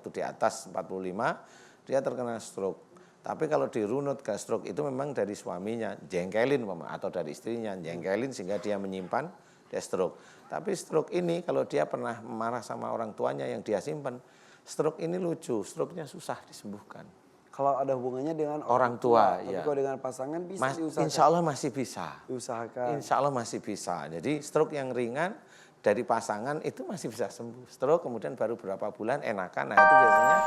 waktu di atas 45 dia terkena stroke. Tapi kalau dirunut ke stroke itu memang dari suaminya jengkelin atau dari istrinya jengkelin sehingga dia menyimpan dia stroke. Tapi stroke ini kalau dia pernah marah sama orang tuanya yang dia simpan, stroke ini lucu, stroke-nya susah disembuhkan. Kalau ada hubungannya dengan orang tua tapi ya. kalau dengan pasangan bisa diusahakan. Insya Allah masih bisa. Diusahakan. Insya Allah masih bisa. Jadi stroke yang ringan dari pasangan itu masih bisa sembuh. Stroke kemudian baru berapa bulan enakan. Nah itu biasanya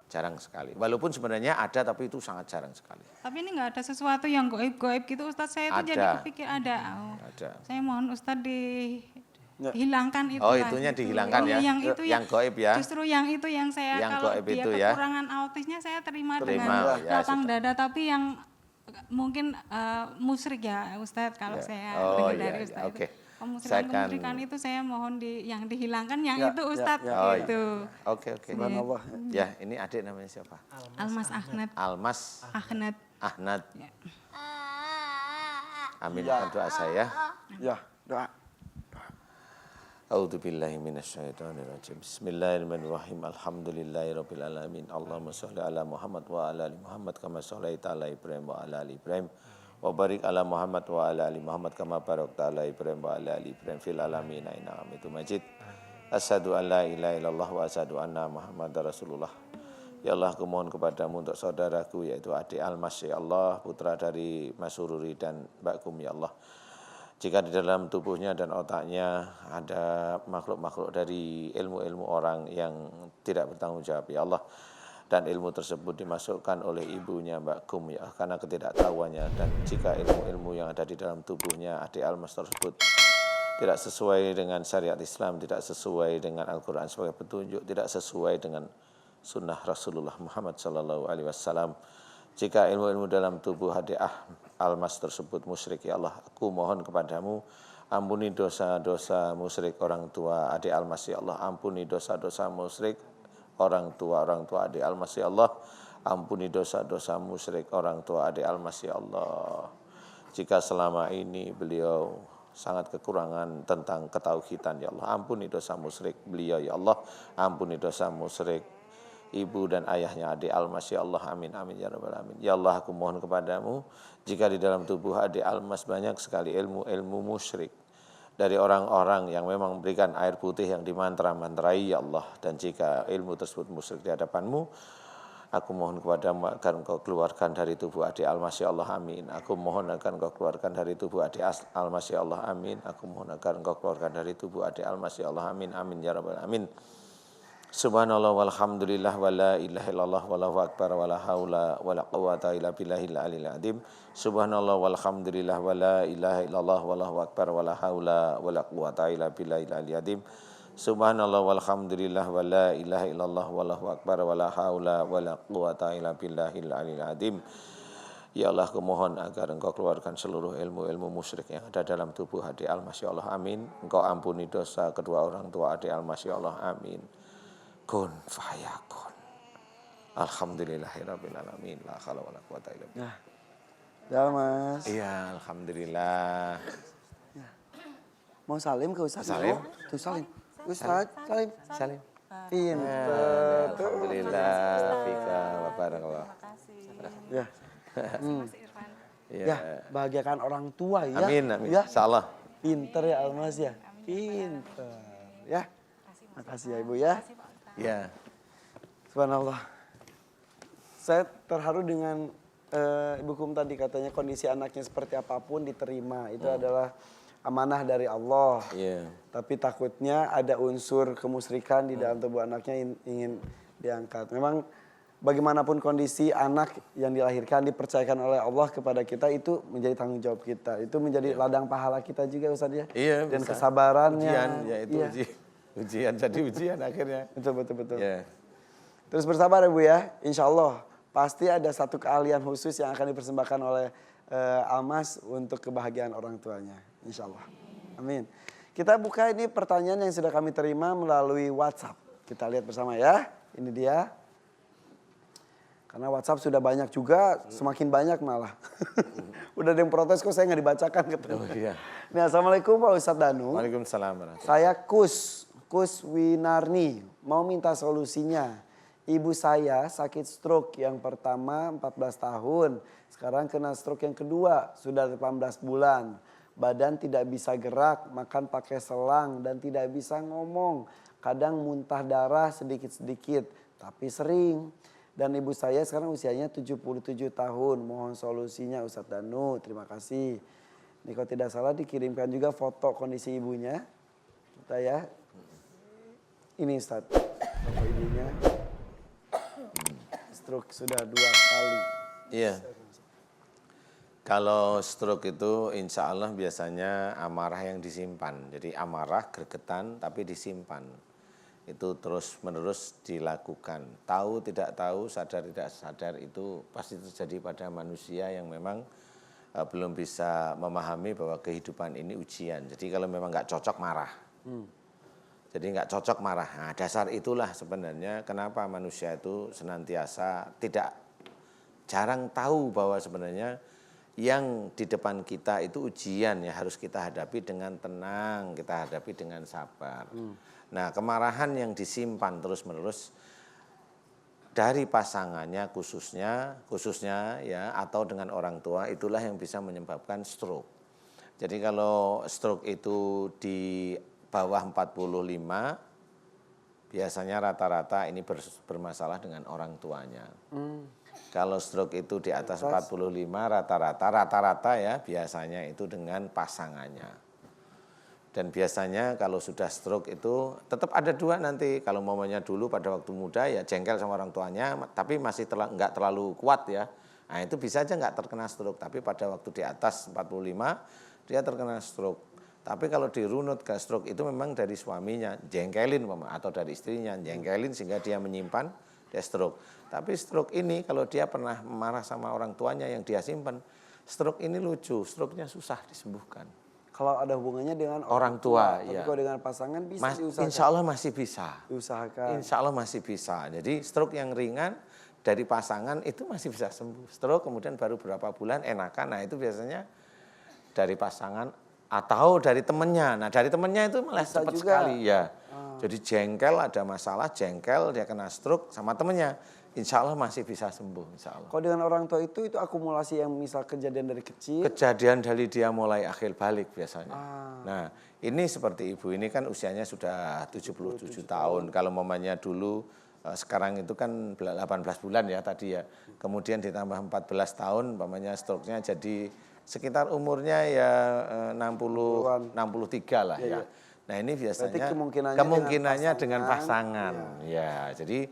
jarang sekali. Walaupun sebenarnya ada tapi itu sangat jarang sekali. Tapi ini nggak ada sesuatu yang goib-goib gitu Ustadz. Saya itu jadi kepikir ada. Oh, ada. Saya mohon Ustadz dihilangkan itu. Oh itunya gitu. Dihilangkan ya. Yang goib ya. Justru yang itu yang saya yang kalau dia itu kekurangan autisnya saya terima dengan lapang dada. Tapi yang mungkin musyrik ya Ustadz kalau saya dengar dari Ustadz itu. Pemusyrikan itu saya mohon yang dihilangkan yang itu Ustadz itu. Oke. Subhanallah. Ya ini adik namanya siapa? Almas Ahnad. Almas Ahnad. Ya. Amin ya. Doa saya. Ya doa. A'udzubillahi minasyaitonirrajim. Bismillahirrahmanirrahim. Alhamdulillahirabbil alamin. Allahumma shalli ala Muhammad wa ala ali Muhammad kama shallaita ala Ibrahim wa ala ali Ibrahim. Wa barik ala Muhammad wa ala ali Muhammad kama barakta ala Ibrahim wa ala ali Ibrahim fil alamin innaka Hamidum Majid. Asyhadu an la ilaha illallah wa asyhadu anna Muhammadar Rasulullah. Ya Allah, aku mohon kepadamu untuk saudaraku yaitu adik Almas ya Allah, putra dari Mas Sururi dan Mbak Kum ya Allah. Jika di dalam tubuhnya dan otaknya ada makhluk-makhluk dari ilmu-ilmu orang yang tidak bertanggung jawab ya Allah, dan ilmu tersebut dimasukkan oleh ibunya Mbak Kum ya karena ketidaktahuannya, dan jika ilmu-ilmu yang ada di dalam tubuhnya adik Almas tersebut tidak sesuai dengan syariat Islam, tidak sesuai dengan Al-Quran sebagai petunjuk, tidak sesuai dengan sunnah Rasulullah Muhammad SAW, jika ilmu-ilmu dalam tubuh adik Almas tersebut musyrik ya Allah, aku mohon kepadamu ampuni dosa-dosa musyrik orang tua adik Almas ya Allah, ampuni dosa-dosa musyrik orang tua adik Almas ya Allah, ampuni dosa-dosa musyrik orang tua adik Almas ya Allah. Jika selama ini beliau sangat kekurangan tentang ketauhidan ya Allah, ampuni dosa musyrik beliau ya Allah, ampuni dosa musyrik ibu dan ayahnya adik Almas ya Allah, amin amin ya rabbal alamin. Ya Allah, aku mohon kepadamu jika di dalam tubuh adik Almas banyak sekali ilmu-ilmu musyrik dari orang-orang yang memang memberikan air putih yang dimantra-mantrai ya Allah, dan jika ilmu tersebut musyrik di hadapanmu, aku mohon kepadamu agar engkau keluarkan dari tubuh adik Almas ya Allah, amin. Aku mohon agar engkau keluarkan dari tubuh adik Almas ya Allah, amin. Aku mohon agar engkau keluarkan dari tubuh adik Almas ya Allah, amin amin ya rabbal alamin. Subhanallah walhamdulillah wa la ilaha illallah wallahu akbar wa la haula wa la quwata illa billahil aliyil azim. Subhanallah walhamdulillah wa la ilaha illallah wallahu akbar wa la haula wa la quwata illa billahil aliyil azim. Subhanallah walhamdulillah wa la ilaha illallah wallahu akbar wa la haula wa la quwata illa billahil aliyil azim. Ya Allah, aku mohon agar engkau keluarkan seluruh ilmu-ilmu musyrik yang ada dalam tubuh adik Almas ya Allah, amin. Engkau ampuni dosa kedua orang tua adik Almas ya Allah, amin. Kun fayakun. Alhamdulillahirabbil alamin. La haula wala quwata illa billah. Ya Mas. Iya, alhamdulillah. Ya. Mau salim ke Ustaz? Salim. Tuh salim. Ustaz, salim. Salim. Pinter. Alhamdulillah. Fika wa barakallah. Ya. Ya, bahagiakan orang tua ya. Amin, amin. Ya. Insyaallah. Pinter ya Almas ya. Pinter. Ya. Makasih ya Ibu ya. Ya. Subhanallah. Saya terharu dengan Ibu Kum tadi katanya kondisi anaknya seperti apapun diterima. Itu adalah amanah dari Allah. Iya. Tapi takutnya ada unsur kemusyrikan di dalam tubuh anaknya ingin diangkat. Memang bagaimanapun kondisi anak yang dilahirkan dipercayakan oleh Allah kepada kita itu menjadi tanggung jawab kita. Itu menjadi ladang pahala kita juga Ustaz ya. Iya, dan bisa. Kesabarannya. Ujian, ya itu ujian jadi ujian akhirnya. Betul. Yeah. Terus bersabar ya Bu ya, insya Allah pasti ada satu keahlian khusus yang akan dipersembahkan oleh Almas untuk kebahagiaan orang tuanya, insya Allah. Amin. Kita buka ini pertanyaan yang sudah kami terima melalui WhatsApp. Kita lihat bersama ya, ini dia. Karena WhatsApp sudah banyak juga, semakin banyak malah. Udah ada yang protes kok saya nggak dibacakan. Oh, iya. Nah, Assalamualaikum Pak Ustadz Danu. Waalaikumsalam. Saya Kus Winarni, mau minta solusinya. Ibu saya sakit stroke yang pertama 14 tahun, sekarang kena stroke yang kedua, sudah 18 bulan. Badan tidak bisa gerak, makan pakai selang dan tidak bisa ngomong. Kadang muntah darah sedikit-sedikit, tapi sering. Dan ibu saya sekarang usianya 77 tahun. Mohon solusinya Ustadz Danu. Terima kasih. Ini kalau tidak salah dikirimkan juga foto kondisi ibunya. Kita ya. Ini Ustadz. Foto ibunya. Stroke sudah 2 kali. Iya. Kalau stroke itu insya Allah biasanya amarah yang disimpan. Jadi amarah, gregetan tapi disimpan. Itu terus menerus dilakukan. Tahu tidak tahu, sadar tidak sadar itu pasti terjadi pada manusia yang memang belum bisa memahami bahwa kehidupan ini ujian. Jadi kalau memang nggak cocok marah. Jadi nggak cocok marah. Nah, dasar itulah sebenarnya kenapa manusia itu senantiasa jarang tahu bahwa sebenarnya yang di depan kita itu ujian ya harus kita hadapi dengan tenang, kita hadapi dengan sabar. Nah, kemarahan yang disimpan terus-menerus dari pasangannya khususnya ya atau dengan orang tua itulah yang bisa menyebabkan stroke. Jadi kalau stroke itu di bawah 45 biasanya rata-rata ini bermasalah dengan orang tuanya. Kalau stroke itu di atas 45 rata-rata ya biasanya itu dengan pasangannya. Dan biasanya kalau sudah stroke itu tetap ada 2 nanti. Kalau mamanya dulu pada waktu muda ya jengkel sama orang tuanya, tapi masih nggak terlalu kuat ya. Nah itu bisa aja nggak terkena stroke. Tapi pada waktu di atas 45 dia terkena stroke. Tapi kalau dirunut ke stroke itu memang dari suaminya jengkelin atau dari istrinya jengkelin sehingga dia menyimpan dia stroke. Tapi stroke ini kalau dia pernah marah sama orang tuanya yang dia simpan, stroke ini lucu, stroke-nya susah disembuhkan. Kalau ada hubungannya dengan orang tua tapi ya. kalau dengan pasangan bisa diusahakan. Insya Allah masih bisa. Diusahakan. Insya Allah masih bisa. Jadi stroke yang ringan dari pasangan itu masih bisa sembuh. Stroke kemudian baru berapa bulan enakan. Nah itu biasanya dari pasangan atau dari temannya. Nah dari temannya itu malah cepat sekali ya. Jadi jengkel ada masalah, jengkel dia kena stroke sama temannya. Insya Allah masih bisa sembuh, insya Allah. Kalau dengan orang tua itu akumulasi yang misal kejadian dari kecil? Kejadian dari dia mulai akhir balik biasanya. Nah ini seperti ibu ini kan usianya sudah 77 tahun. Kalau mamanya dulu sekarang itu kan 18 bulan ya tadi ya. Kemudian ditambah 14 tahun mamanya stroke-nya jadi sekitar umurnya ya 63 lah ya. Nah ini biasanya kemungkinannya dengan pasangan. Ya jadi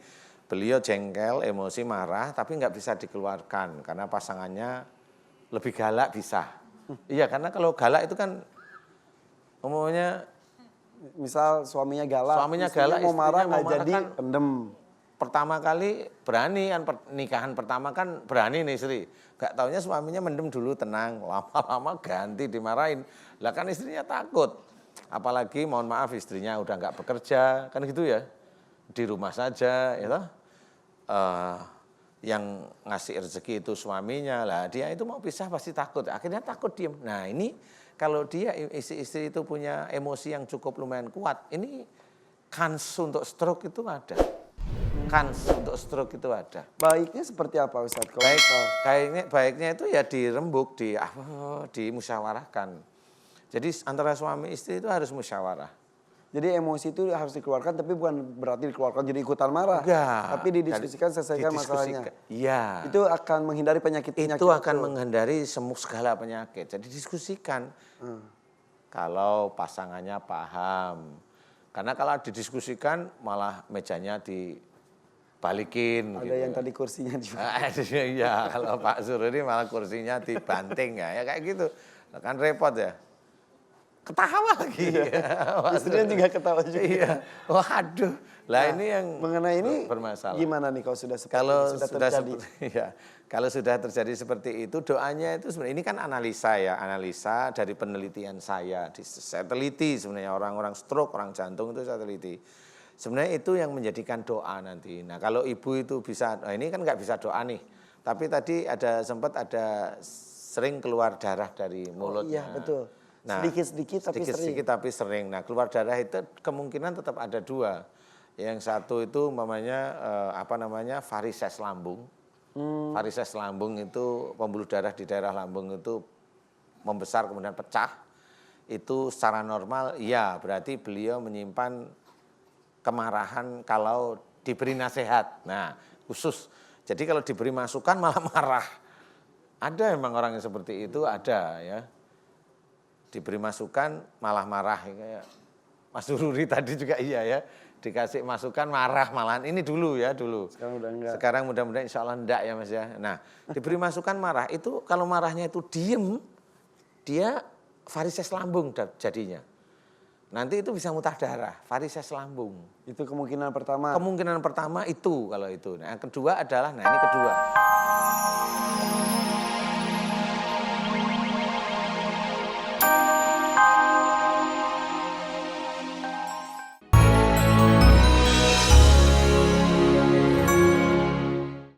beliau jengkel, emosi, marah, tapi nggak bisa dikeluarkan karena pasangannya lebih galak bisa. Iya, karena kalau galak itu kan umumnya misal suaminya galak mau marah nggak jadi kan, pendem. Pertama kali berani kan nikahan pertama kan berani nih istri. Nggak taunya suaminya mendem dulu tenang, lama-lama ganti dimarahin. Lah kan istrinya takut. Apalagi mohon maaf istrinya udah nggak bekerja kan gitu ya. Di rumah saja ya yang ngasih rezeki itu suaminya lah dia itu mau pisah pasti takut akhirnya takut diem. Nah ini kalau dia istri itu punya emosi yang cukup lumayan kuat ini kans untuk stroke itu ada. Baiknya seperti apa Ustadz? Baiknya itu ya dirembuk, dimusyawarahkan. Jadi antara suami istri itu harus musyawarah. Jadi emosi itu harus dikeluarkan, tapi bukan berarti dikeluarkan jadi ikutan marah. Enggak. Tapi didiskusikan, selesaikan masalahnya. Iya. Itu akan menghindari penyakit-penyakit. Itu akan menghindari segala penyakit. Jadi diskusikan. Kalau pasangannya paham. Karena kalau didiskusikan malah mejanya dibalikin. Ada gitu yang tadi kursinya dibalikin. Iya, kalau Pak Sururi malah kursinya dibanting ya kayak gitu. Kan repot ya. Ketawa lagi. Istrinya juga ketawa juga. Iya. Waduh. Lah ini yang mengenai ini bermasalah. Gimana nih kalau sudah terjadi? Kalau sudah terjadi seperti itu doanya itu sebenarnya ini kan analisa dari penelitian saya. Saya teliti sebenarnya orang-orang stroke, orang jantung itu saya teliti. Sebenarnya itu yang menjadikan doa nanti. Nah kalau ibu itu bisa, nah ini kan nggak bisa doa nih. Tapi tadi sempat ada sering keluar darah dari mulutnya. Iya betul. Nah, sedikit-sedikit tapi sering. Nah keluar darah itu kemungkinan tetap ada dua. Yang satu itu varises lambung. Varises lambung itu pembuluh darah di daerah lambung itu membesar kemudian pecah. Itu secara normal, ya berarti beliau menyimpan kemarahan kalau diberi nasihat. Nah, khusus. Jadi kalau diberi masukan malah marah. Ada emang orang yang seperti itu, ada ya. Diberi masukan malah marah. Kayak Mas Sururi tadi juga iya ya. Dikasih masukan marah malahan. Ini dulu ya, dulu. Sekarang udah enggak. Sekarang mudah-mudahan insya Allah enggak ya Mas ya. Nah, diberi masukan marah itu kalau marahnya itu diem, dia varises lambung jadinya. Nanti itu bisa muntah darah, varises lambung. Itu kemungkinan pertama. Kemungkinan pertama itu kalau itu. Nah, yang kedua adalah, nah ini kedua.